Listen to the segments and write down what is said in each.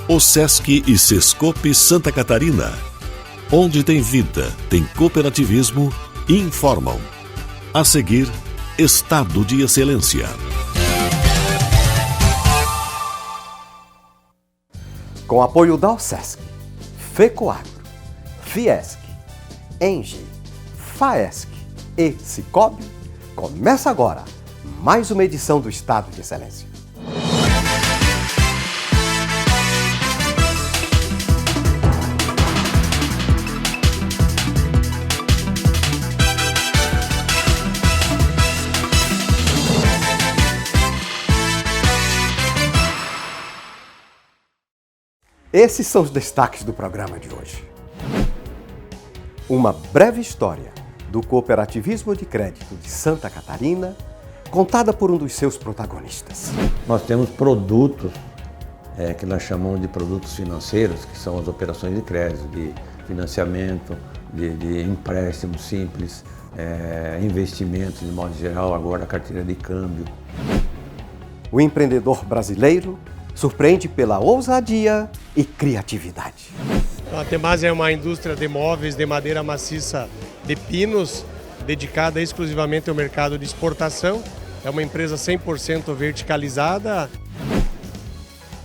O Sesc e Sescope Santa Catarina. Onde tem vida, tem cooperativismo, informam. A seguir, Estado de Excelência. Com apoio da OSESC, FECOAGRO, FIESC, ENGIE, FAESC e Cicobi, começa agora mais uma edição do Estado de Excelência. Esses são os destaques do programa de hoje. Uma breve história do cooperativismo de crédito de Santa Catarina, contada por um dos seus protagonistas. Nós temos produtos que nós chamamos de produtos financeiros, que são as operações de crédito, de financiamento, de empréstimo simples, investimentos de modo geral, agora a carteira de câmbio. O empreendedor brasileiro surpreende pela ousadia e criatividade. A Temasa é uma indústria de móveis de madeira maciça de pinos, dedicada exclusivamente ao mercado de exportação. É uma empresa 100% verticalizada.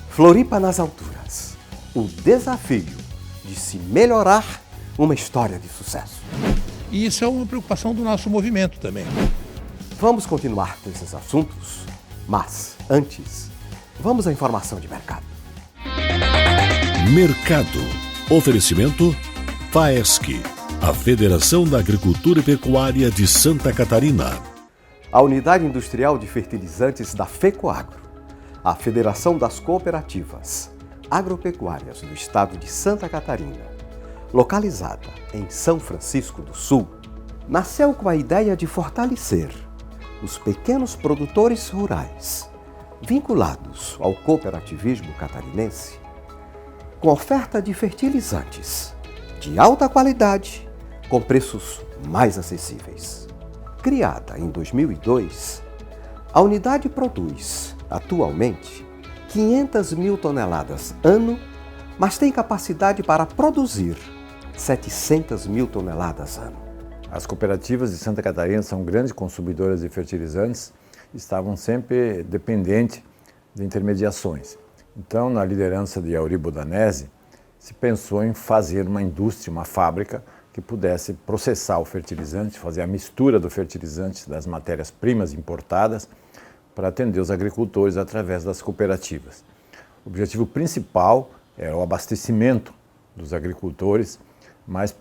Floripa nas alturas. O desafio de se melhorar uma história de sucesso. E isso é uma preocupação do nosso movimento também. Vamos continuar com esses assuntos, mas antes, vamos à informação de mercado. Mercado. Oferecimento FAESC, a Federação da Agricultura e Pecuária de Santa Catarina. A Unidade Industrial de Fertilizantes da FECOAGRO, a Federação das Cooperativas Agropecuárias do Estado de Santa Catarina, localizada em São Francisco do Sul, nasceu com a ideia de fortalecer os pequenos produtores rurais vinculados ao cooperativismo catarinense, com oferta de fertilizantes de alta qualidade, com preços mais acessíveis. Criada em 2002, a unidade produz, atualmente, 500 mil toneladas ano, mas tem capacidade para produzir 700 mil toneladas ano. As cooperativas de Santa Catarina são grandes consumidoras de fertilizantes, estavam sempre dependentes de intermediações. Então, na liderança de Auribo Danese, se pensou em fazer uma indústria, uma fábrica que pudesse processar o fertilizante, fazer a mistura do fertilizante das matérias-primas importadas para atender os agricultores através das cooperativas. O objetivo principal era o abastecimento dos agricultores, mas,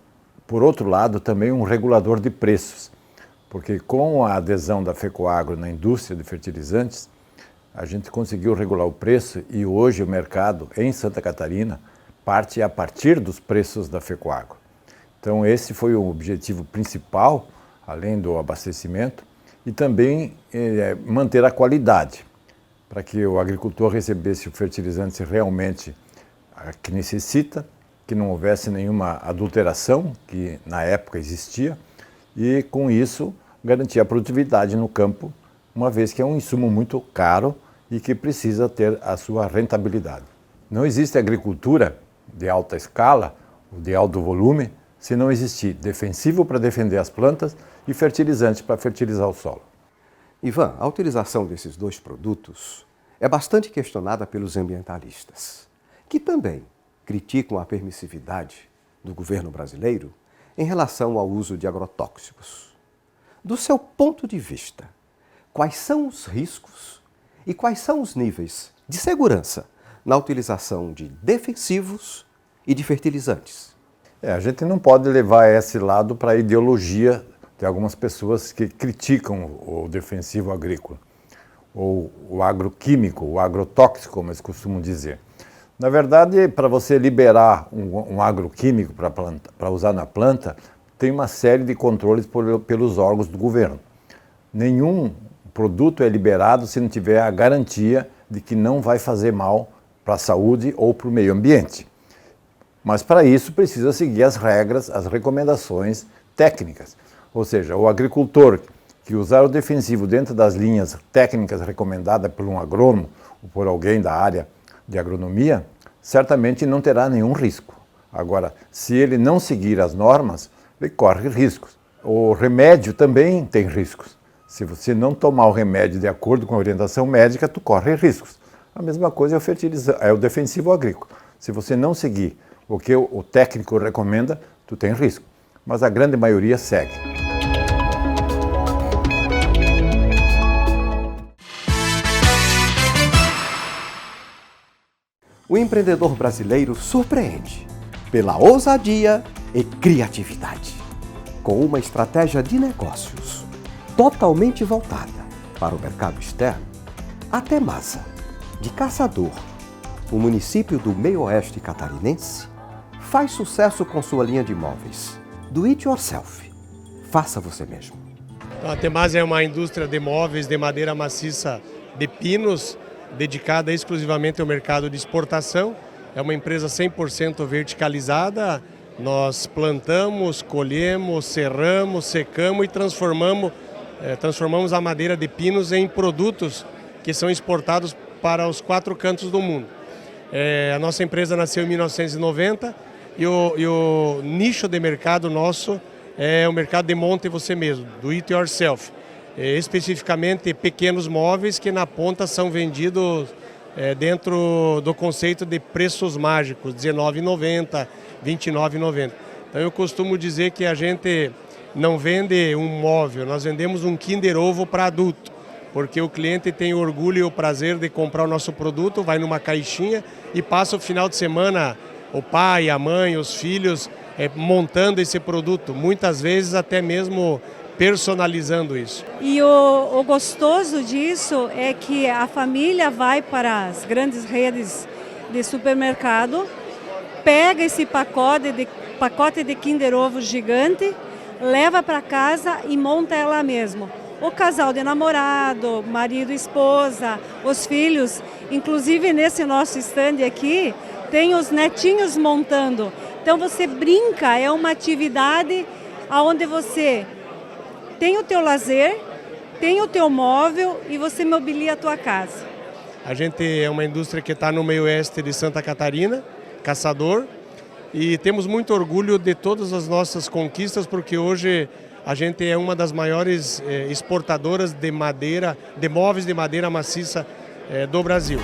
por outro lado, também um regulador de preços, porque com a adesão da FECOAGRO na indústria de fertilizantes, a gente conseguiu regular o preço e hoje o mercado em Santa Catarina parte a partir dos preços da FECOAGRO. Então esse foi o objetivo principal, além do abastecimento, e também manter a qualidade, para que o agricultor recebesse o fertilizante realmente que necessita, que não houvesse nenhuma adulteração, que na época existia, e com isso garantir a produtividade no campo, uma vez que é um insumo muito caro e que precisa ter a sua rentabilidade. Não existe agricultura de alta escala, ou de alto volume, se não existir defensivo para defender as plantas e fertilizante para fertilizar o solo. Ivan, a utilização desses dois produtos é bastante questionada pelos ambientalistas, que também criticam a permissividade do governo brasileiro em relação ao uso de agrotóxicos. Do seu ponto de vista, quais são os riscos e quais são os níveis de segurança na utilização de defensivos e de fertilizantes? A gente não pode levar esse lado para a ideologia de algumas pessoas que criticam o defensivo agrícola, ou o agroquímico, o agrotóxico, como eles costumam dizer. Na verdade, para você liberar um agroquímico para usar na planta, tem uma série de controles pelos órgãos do governo. Nenhum produto é liberado se não tiver a garantia de que não vai fazer mal para a saúde ou para o meio ambiente. Mas para isso precisa seguir as regras, as recomendações técnicas. Ou seja, o agricultor que usar o defensivo dentro das linhas técnicas recomendadas por um agrônomo ou por alguém da área de agronomia certamente não terá nenhum risco. Agora, se ele não seguir as normas, ele corre riscos. O remédio também tem riscos. Se você não tomar o remédio de acordo com a orientação médica, tu corre riscos. A mesma coisa é o defensivo agrícola. Se você não seguir o que o técnico recomenda, tu tem risco. Mas a grande maioria segue. O empreendedor brasileiro surpreende pela ousadia e criatividade, com uma estratégia de negócios totalmente voltada para o mercado externo. A Temasa, de Caçador, o município do meio-oeste catarinense, faz sucesso com sua linha de imóveis do It Yourself. Faça você mesmo. A Temasa é uma indústria de móveis de madeira maciça de pinos, dedicada exclusivamente ao mercado de exportação. É uma empresa 100% verticalizada. Nós plantamos, colhemos, serramos, secamos e transformamos a madeira de pinos em produtos que são exportados para os 4 cantos do mundo. A nossa empresa nasceu em 1990 e o nicho de mercado nosso é o mercado de monte você mesmo, do It Yourself. Especificamente pequenos móveis que na ponta são vendidos dentro do conceito de preços mágicos, R$19,90, R$29,90. Então eu costumo dizer que a gente não vende um móvel, nós vendemos um Kinder Ovo para adulto, porque o cliente tem o orgulho e o prazer de comprar o nosso produto, vai numa caixinha e passa o final de semana, o pai, a mãe, os filhos, montando esse produto, muitas vezes até mesmo personalizando isso. E o gostoso disso é que a família vai para as grandes redes de supermercado, pega esse pacote de Kinder Ovo gigante, leva para casa e monta ela mesmo. O casal de namorado, marido e esposa, os filhos, inclusive nesse nosso stand aqui, tem os netinhos montando. Então você brinca, é uma atividade onde você tem o teu lazer, tem o teu móvel e você mobilia a tua casa. A gente é uma indústria que está no meio-oeste de Santa Catarina, Caçador, e temos muito orgulho de todas as nossas conquistas, porque hoje a gente é uma das maiores exportadoras de madeira, de móveis de madeira maciça do Brasil.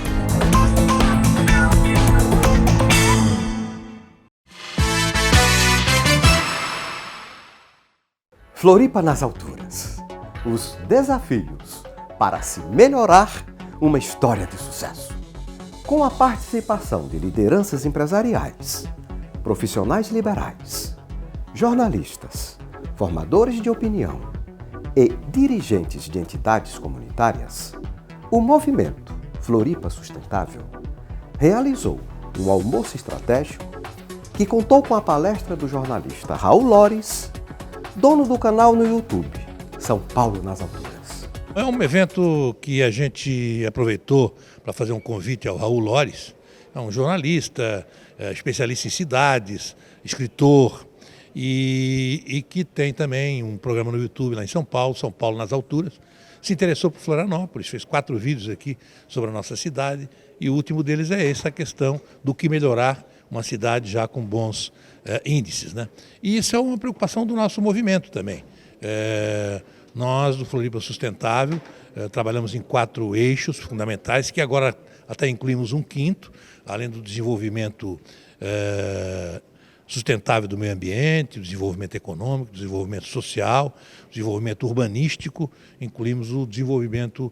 Floripa nas alturas. Os desafios para se melhorar uma história de sucesso. Com a participação de lideranças empresariais, profissionais liberais, jornalistas, formadores de opinião e dirigentes de entidades comunitárias, o movimento Floripa Sustentável realizou um almoço estratégico que contou com a palestra do jornalista Raul Lores, dono do canal no YouTube, São Paulo nas Alturas. É um evento que a gente aproveitou para fazer um convite ao Raul Lores, é um jornalista, especialista em cidades, escritor, e que tem também um programa no YouTube lá em São Paulo nas Alturas. Se interessou por Florianópolis, fez 4 vídeos aqui sobre a nossa cidade, e o último deles é essa questão do que melhorar uma cidade já com bons índices, né? E isso é uma preocupação do nosso movimento também. Nós, do Floripa Sustentável, trabalhamos em 4 eixos fundamentais, que agora até incluímos um 5º, além do desenvolvimento sustentável do meio ambiente, do desenvolvimento econômico, do desenvolvimento social, do desenvolvimento urbanístico, incluímos o desenvolvimento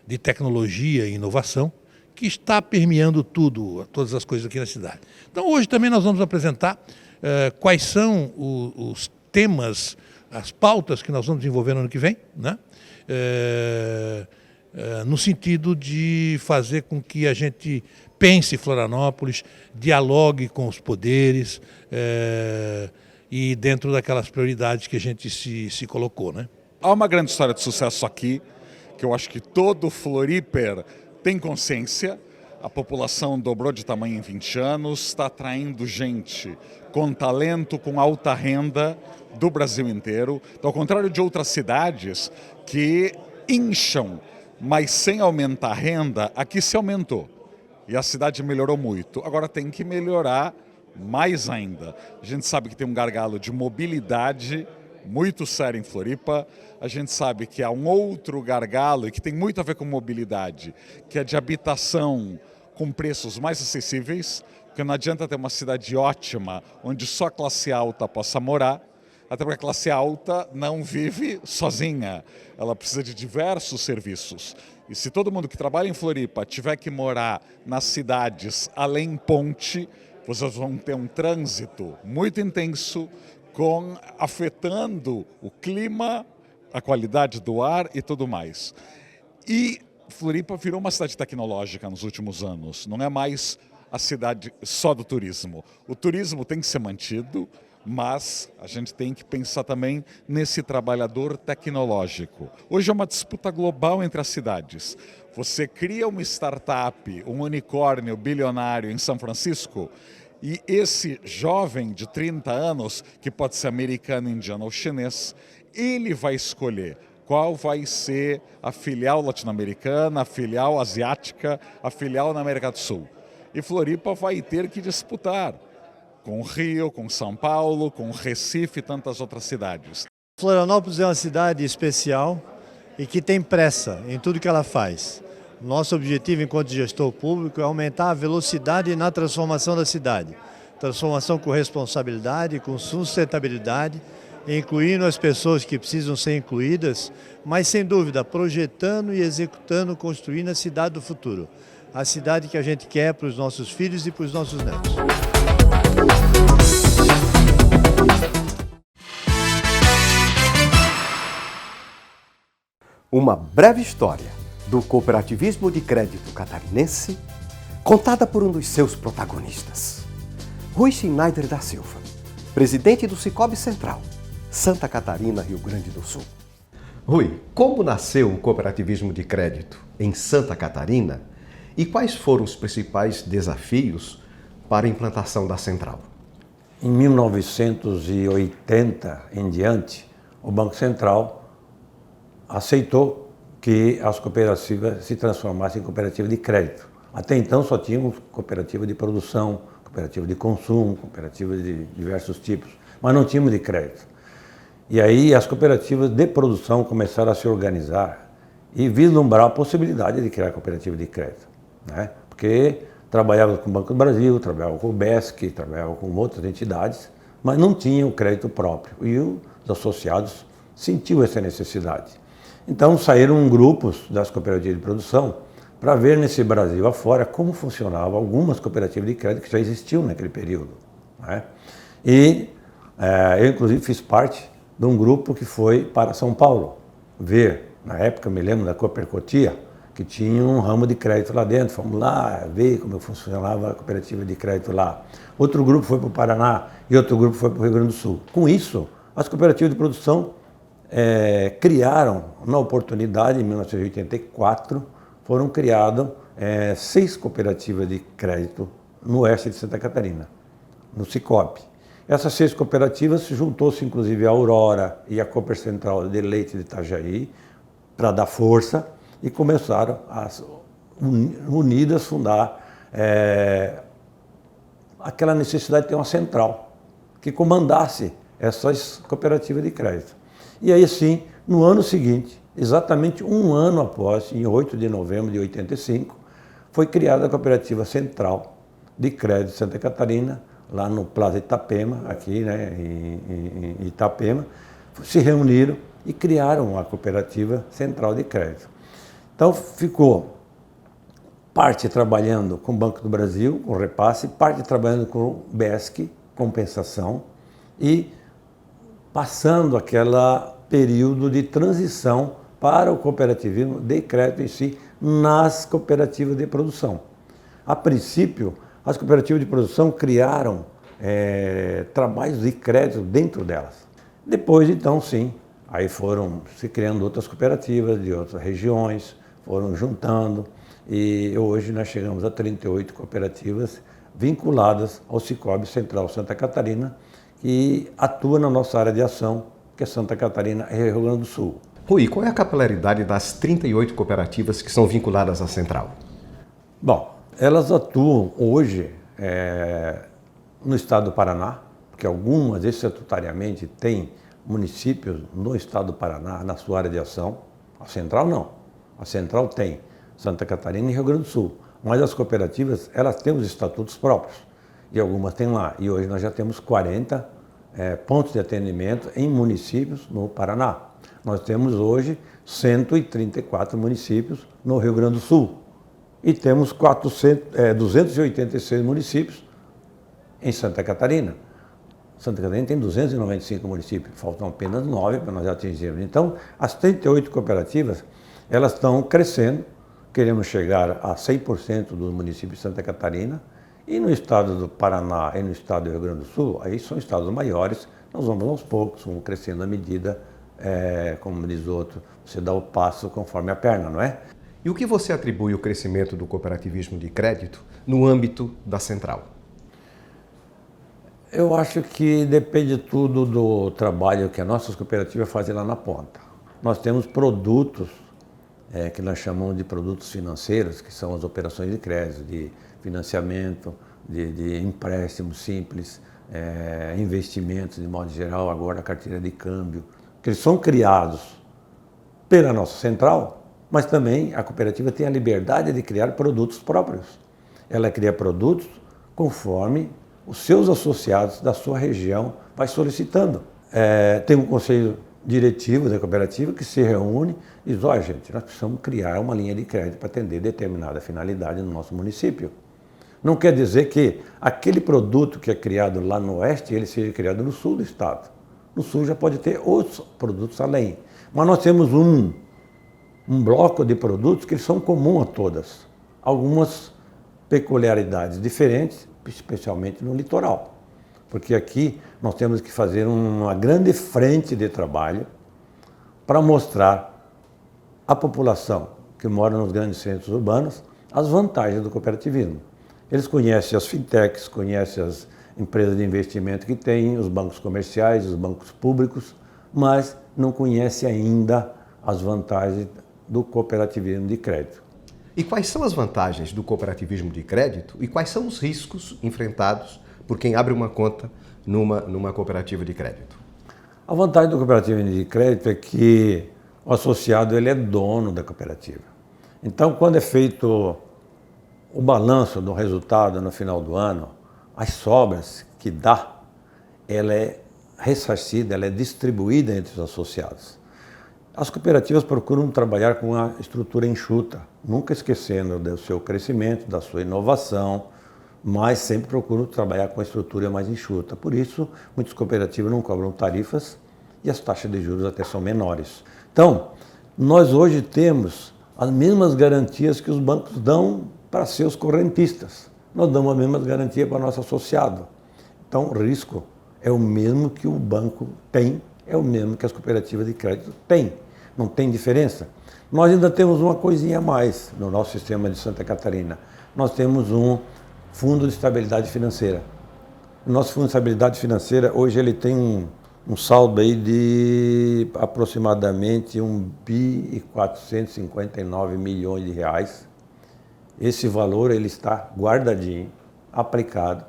de tecnologia e inovação, que está permeando todas as coisas aqui na cidade. Então hoje também nós vamos apresentar quais são os temas, as pautas que nós vamos desenvolver no ano que vem, né? No sentido de fazer com que a gente pense Florianópolis, dialogue com os poderes e dentro daquelas prioridades que a gente se colocou, né? Há uma grande história de sucesso aqui, que eu acho que todo Floriper tem consciência. A população dobrou de tamanho em 20 anos, está atraindo gente com talento, com alta renda do Brasil inteiro. Então, ao contrário de outras cidades que incham, mas sem aumentar a renda, aqui se aumentou. e a cidade melhorou muito. Agora tem que melhorar mais ainda. A gente sabe que tem um gargalo de mobilidade muito sério em Floripa. A gente sabe que há um outro gargalo, e que tem muito a ver com mobilidade, que é de habitação com preços mais acessíveis, porque não adianta ter uma cidade ótima onde só a classe alta possa morar, até porque a classe alta não vive sozinha, ela precisa de diversos serviços. E se todo mundo que trabalha em Floripa tiver que morar nas cidades além ponte, vocês vão ter um trânsito muito intenso, afetando o clima, a qualidade do ar e tudo mais. E Floripa virou uma cidade tecnológica nos últimos anos, não é mais a cidade só do turismo. O turismo tem que ser mantido, mas a gente tem que pensar também nesse trabalhador tecnológico. Hoje é uma disputa global entre as cidades. Você cria uma startup, um unicórnio bilionário em São Francisco, e esse jovem de 30 anos, que pode ser americano, indiano ou chinês, ele vai escolher qual vai ser a filial latino-americana, a filial asiática, a filial na América do Sul. E Floripa vai ter que disputar com Rio, com São Paulo, com Recife e tantas outras cidades. Florianópolis é uma cidade especial e que tem pressa em tudo que ela faz. Nosso objetivo enquanto gestor público é aumentar a velocidade na transformação da cidade. Transformação com responsabilidade, com sustentabilidade, incluindo as pessoas que precisam ser incluídas, mas sem dúvida projetando e executando, construindo a cidade do futuro. A cidade que a gente quer para os nossos filhos e para os nossos netos. Uma breve história do cooperativismo de crédito catarinense, contada por um dos seus protagonistas. Rui Schneider da Silva, presidente do Sicoob Central, Santa Catarina, Rio Grande do Sul. Rui, como nasceu o cooperativismo de crédito em Santa Catarina e quais foram os principais desafios para a implantação da central? Em 1980 em diante, o Banco Central aceitou que as cooperativas se transformassem em cooperativa de crédito. Até então só tínhamos cooperativa de produção, cooperativa de consumo, cooperativa de diversos tipos, mas não tínhamos de crédito. E aí as cooperativas de produção começaram a se organizar e vislumbrar a possibilidade de criar cooperativa de crédito, né? Porque trabalhava com o Banco do Brasil, trabalhava com o BESC, trabalhava com outras entidades, mas não tinha o crédito próprio. E os associados sentiram essa necessidade. Então saíram grupos das cooperativas de produção para ver nesse Brasil afora como funcionavam algumas cooperativas de crédito que já existiam naquele período, né? E eu inclusive fiz parte de um grupo que foi para São Paulo ver, na época me lembro da Coopercotia, que tinha um ramo de crédito lá dentro, fomos lá ver como funcionava a cooperativa de crédito lá. Outro grupo foi para o Paraná e outro grupo foi para o Rio Grande do Sul. Com isso, as cooperativas de produção criaram, na oportunidade, em 1984, foram criadas 6 cooperativas de crédito no oeste de Santa Catarina, no Sicoob. Essas 6 cooperativas juntou-se inclusive a Aurora e a Cooper Central de Leite de Itajaí para dar força e começaram a unidas fundar aquela necessidade de ter uma central que comandasse essas cooperativas de crédito. E aí sim, no ano seguinte, exatamente um ano após, em 8 de novembro de 85, foi criada a Cooperativa Central de Crédito de Santa Catarina, lá no Plaza Itapema, aqui, né, em Itapema, se reuniram e criaram a Cooperativa Central de Crédito. Então ficou parte trabalhando com o Banco do Brasil, com repasse, parte trabalhando com o BESC, compensação, e passando aquele período de transição para o cooperativismo de crédito em si, nas cooperativas de produção. A princípio, as cooperativas de produção criaram trabalhos de crédito dentro delas. Depois, então, sim, aí foram se criando outras cooperativas de outras regiões, foram juntando, e hoje nós chegamos a 38 cooperativas vinculadas ao Sicoob Central Santa Catarina, que atua na nossa área de ação, que é Santa Catarina e Rio Grande do Sul. Rui, qual é a capilaridade das 38 cooperativas que são vinculadas à central? Bom, Elas atuam hoje no estado do Paraná, porque algumas estatutariamente têm municípios no estado do Paraná na sua área de ação. A Central não. A Central tem Santa Catarina e Rio Grande do Sul. Mas as cooperativas, elas têm os estatutos próprios. E algumas têm lá. E hoje nós já temos 40 pontos de atendimento em municípios no Paraná. Nós temos hoje 134 municípios no Rio Grande do Sul. E temos 286 municípios em Santa Catarina. Santa Catarina tem 295 municípios, faltam apenas 9 para nós atingirmos. Então, as 38 cooperativas, elas estão crescendo, queremos chegar a 100% dos municípios de Santa Catarina, e no estado do Paraná e no estado do Rio Grande do Sul, aí são estados maiores, nós vamos aos poucos, vamos crescendo à medida, como diz o outro, você dá o passo conforme a perna, não é? E o que você atribui o crescimento do cooperativismo de crédito no âmbito da Central? Eu acho que depende tudo do trabalho que as nossas cooperativas fazem lá na ponta. Nós temos produtos que nós chamamos de produtos financeiros, que são as operações de crédito, de financiamento, de empréstimo simples, investimentos de modo geral, agora a carteira de câmbio, que eles são criados pela nossa central, mas também a cooperativa tem a liberdade de criar produtos próprios. Ela cria produtos conforme os seus associados da sua região vai solicitando. Tem um conselho diretivo da cooperativa que se reúne e diz, olha gente, nós precisamos criar uma linha de crédito para atender determinada finalidade no nosso município. Não quer dizer que aquele produto que é criado lá no oeste, ele seja criado no sul do estado. No sul já pode ter outros produtos além. Mas nós temos um bloco de produtos que são comuns a todas. Algumas peculiaridades diferentes, especialmente no litoral. Porque aqui nós temos que fazer uma grande frente de trabalho para mostrar à população que mora nos grandes centros urbanos as vantagens do cooperativismo. Eles conhecem as fintechs, conhecem as empresas de investimento que têm, os bancos comerciais, os bancos públicos, mas não conhecem ainda as vantagens do cooperativismo de crédito. E quais são as vantagens do cooperativismo de crédito e quais são os riscos enfrentados por quem abre uma conta numa cooperativa de crédito? A vantagem do cooperativismo de crédito é que o associado ele é dono da cooperativa. Então, quando é feito o balanço do resultado no final do ano, as sobras que dá, ela é ressarcida, ela é distribuída entre os associados. As cooperativas procuram trabalhar com uma estrutura enxuta, nunca esquecendo do seu crescimento, da sua inovação, mas sempre procuram trabalhar com a estrutura mais enxuta. Por isso, muitas cooperativas não cobram tarifas e as taxas de juros até são menores. Então, nós hoje temos as mesmas garantias que os bancos dão para seus correntistas. Nós damos a mesma garantia para o nosso associado. Então, o risco é o mesmo que o banco tem, é o mesmo que as cooperativas de crédito têm. Não tem diferença. Nós ainda temos uma coisinha a mais no nosso sistema de Santa Catarina. Nós temos um Fundo de Estabilidade Financeira. O nosso Fundo de Estabilidade Financeira, hoje ele tem um saldo aí de aproximadamente 1.459 milhões de reais. Esse valor ele está guardadinho, aplicado,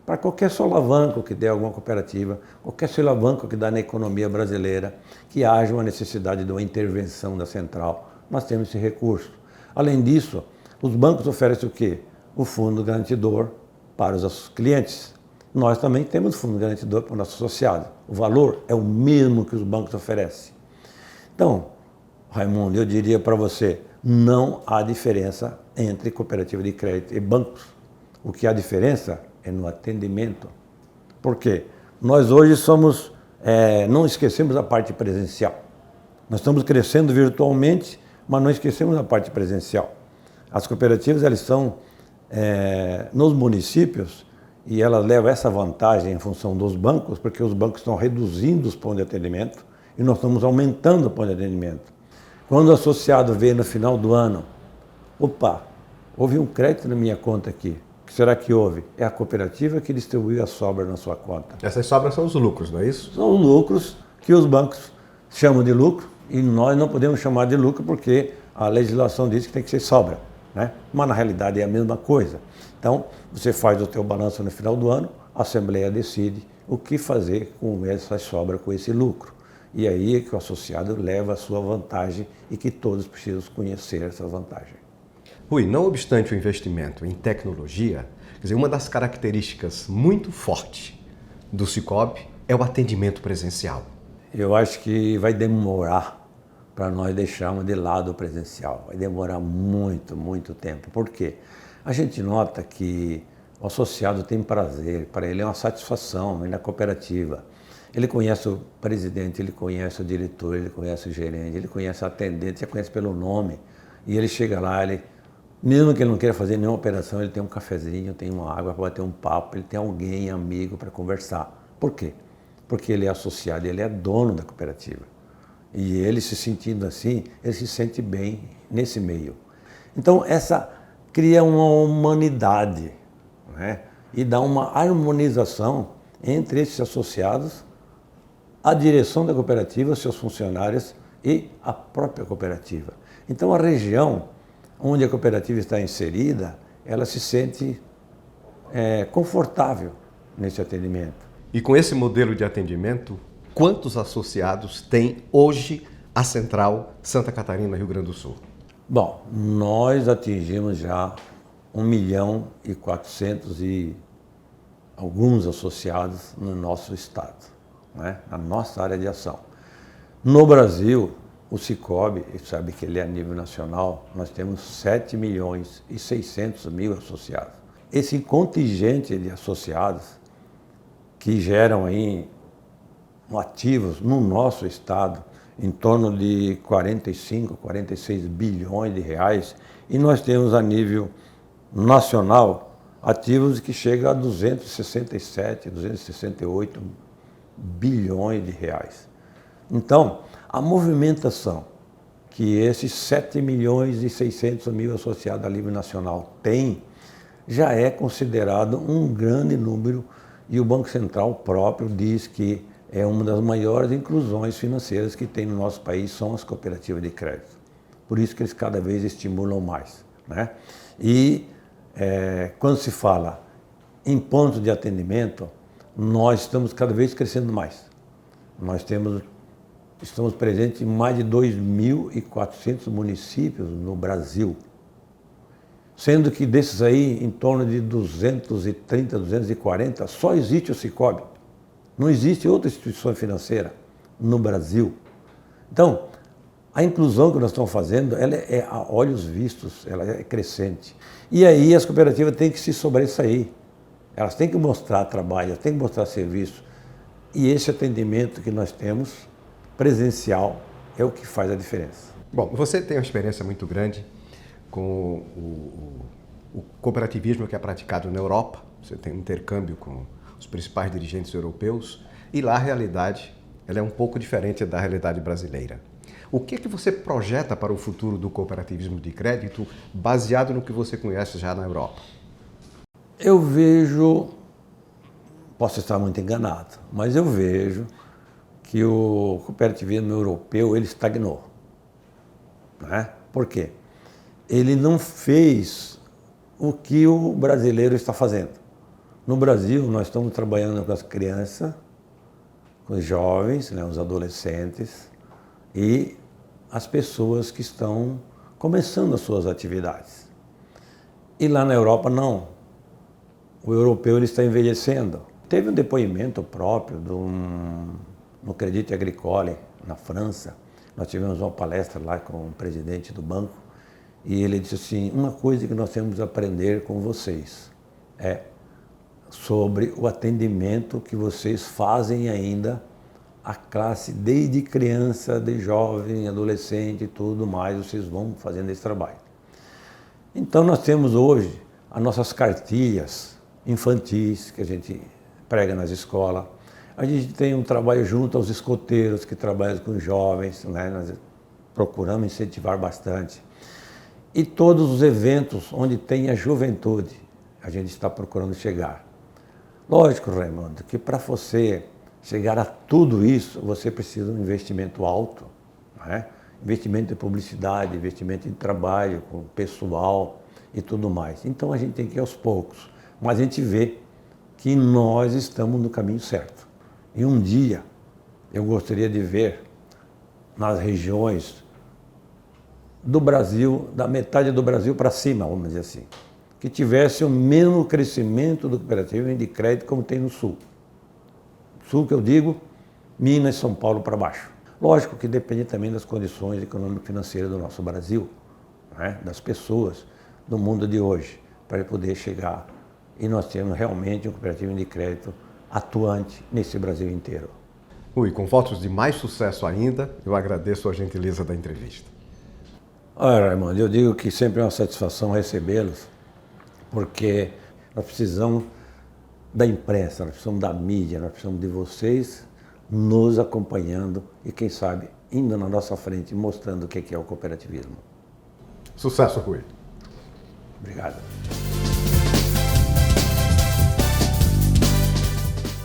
para qualquer solavanco que dê alguma cooperativa, qualquer solavanco que dá na economia brasileira, que haja uma necessidade de uma intervenção da central, nós temos esse recurso. Além disso, os bancos oferecem o quê? O fundo garantidor para os nossos clientes. Nós também temos o fundo garantidor para o nosso associado. O valor é o mesmo que os bancos oferecem. Então, Raimundo, eu diria para você, não há diferença entre cooperativa de crédito e bancos. O que há diferença é no atendimento. Por quê? Nós hoje não esquecemos a parte presencial. Nós estamos crescendo virtualmente, mas não esquecemos a parte presencial. As cooperativas, elas são nos municípios e elas levam essa vantagem em função dos bancos, porque os bancos estão reduzindo os pontos de atendimento e nós estamos aumentando o ponto de atendimento. Quando o associado vê no final do ano, opa, houve um crédito na minha conta aqui. O que será que houve? É a cooperativa que distribuiu a sobra na sua conta. Essas sobras são os lucros, não é isso? São os lucros que os bancos chamam de lucro e nós não podemos chamar de lucro porque a legislação diz que tem que ser sobra. né? Mas na realidade é a mesma coisa. Então, você faz o teu balanço no final do ano, a Assembleia decide o que fazer com essa sobra, com esse lucro. E aí é que o associado leva a sua vantagem e que todos precisam conhecer essa vantagem. Rui, não obstante o investimento em tecnologia, quer dizer, uma das características muito fortes do Cicobi é o atendimento presencial. Eu acho que vai demorar para nós deixarmos de lado o presencial. Vai demorar muito, muito tempo. Por quê? A gente nota que o associado tem prazer, para ele é uma satisfação ir na cooperativa. Ele conhece o presidente, ele conhece o diretor, ele conhece o gerente, ele conhece o atendente, já conhece pelo nome. E ele chega lá, mesmo que ele não queira fazer nenhuma operação, ele tem um cafezinho, tem uma água para bater um papo, ele tem alguém, amigo para conversar. Por quê? Porque ele é associado, ele é dono da cooperativa. E ele se sentindo assim, ele se sente bem nesse meio. Então, essa cria uma humanidade, né? E dá uma harmonização entre esses associados, a direção da cooperativa, seus funcionários e a própria cooperativa. Então, a região onde a cooperativa está inserida, ela se sente confortável nesse atendimento. E com esse modelo de atendimento, quantos associados tem hoje a Central Santa Catarina, Rio Grande do Sul? Bom, nós atingimos já 1.400.000 e alguns associados no nosso estado, né? Na nossa área de ação. No Brasil, o Cicobi, sabe que ele é a nível nacional, nós temos 7.600.000 associados. Esse contingente de associados que geram aí ativos no nosso estado em torno de 45, 46 bilhões de reais, e nós temos a nível nacional ativos que chegam a 267, 268 bilhões de reais. Então, a movimentação que esses 7.600.000 associados a nível nacional têm já é considerado um grande número, e o Banco Central próprio diz que é uma das maiores inclusões financeiras que tem no nosso país, são as cooperativas de crédito. Por isso que eles cada vez estimulam mais, né? E quando se fala em pontos de atendimento, nós estamos cada vez crescendo mais. Nós estamos presentes em mais de 2.400 municípios no Brasil, sendo que desses aí, em torno de 230, 240, só existe o Cicobi. Não existe outra instituição financeira no Brasil. Então, a inclusão que nós estamos fazendo, ela é a olhos vistos, ela é crescente. E aí as cooperativas têm que se sobressair. Elas têm que mostrar trabalho, elas têm que mostrar serviço. E esse atendimento que nós temos, presencial, é o que faz a diferença. Bom, você tem uma experiência muito grande com o cooperativismo que é praticado na Europa. Você tem um intercâmbio com os principais dirigentes europeus, e lá a realidade ela é um pouco diferente da realidade brasileira. O que você projeta para o futuro do cooperativismo de crédito, baseado no que você conhece já na Europa? Eu vejo, posso estar muito enganado, mas eu vejo que o cooperativismo europeu ele estagnou, né? Por quê? Ele não fez o que o brasileiro está fazendo. No Brasil, nós estamos trabalhando com as crianças, com os jovens, né, os adolescentes e as pessoas que estão começando as suas atividades. E lá na Europa, não. O europeu ele está envelhecendo. Teve um depoimento próprio no Crédit Agricole, na França. Nós tivemos uma palestra lá com o presidente do banco e ele disse assim, uma coisa que nós temos que aprender com vocês é sobre o atendimento que vocês fazem ainda à classe desde criança, de jovem, adolescente e tudo mais, vocês vão fazendo esse trabalho. Então nós temos hoje as nossas cartilhas infantis que a gente prega nas escolas. A gente tem um trabalho junto aos escoteiros que trabalham com jovens, né? Nós procuramos incentivar bastante. E todos os eventos onde tem a juventude, a gente está procurando chegar. Lógico, Raimundo, que para você chegar a tudo isso, você precisa de um investimento alto, né? Investimento em publicidade, investimento em trabalho com pessoal. e tudo mais. Então a gente tem que ir aos poucos, mas a gente vê que nós estamos no caminho certo. E um dia eu gostaria de ver nas regiões do Brasil, da metade do Brasil para cima, vamos dizer assim, que tivesse o mesmo crescimento do cooperativo e de crédito como tem no Sul. Sul que eu digo, Minas e São Paulo para baixo. Lógico que depende também das condições econômico-financeiras do nosso Brasil, né? Das pessoas do mundo de hoje, para poder chegar e nós temos realmente um cooperativo de crédito atuante nesse Brasil inteiro. Rui, com votos de mais sucesso ainda, eu agradeço a gentileza da entrevista. Olha, Raimundo, eu digo que sempre é uma satisfação recebê-los, porque nós precisamos da imprensa, nós precisamos da mídia, nós precisamos de vocês nos acompanhando e, quem sabe, indo na nossa frente, mostrando o que é o cooperativismo. Sucesso, Rui. Obrigado.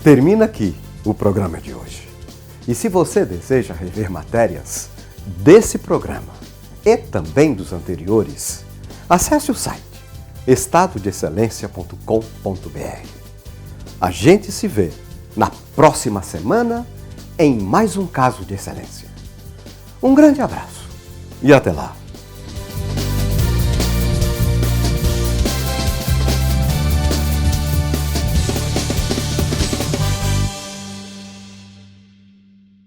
Termina aqui o programa de hoje. E se você deseja rever matérias desse programa e também dos anteriores, acesse o site estadodeexcelência.com.br. A gente se vê na próxima semana em mais um caso de excelência. Um grande abraço e até lá!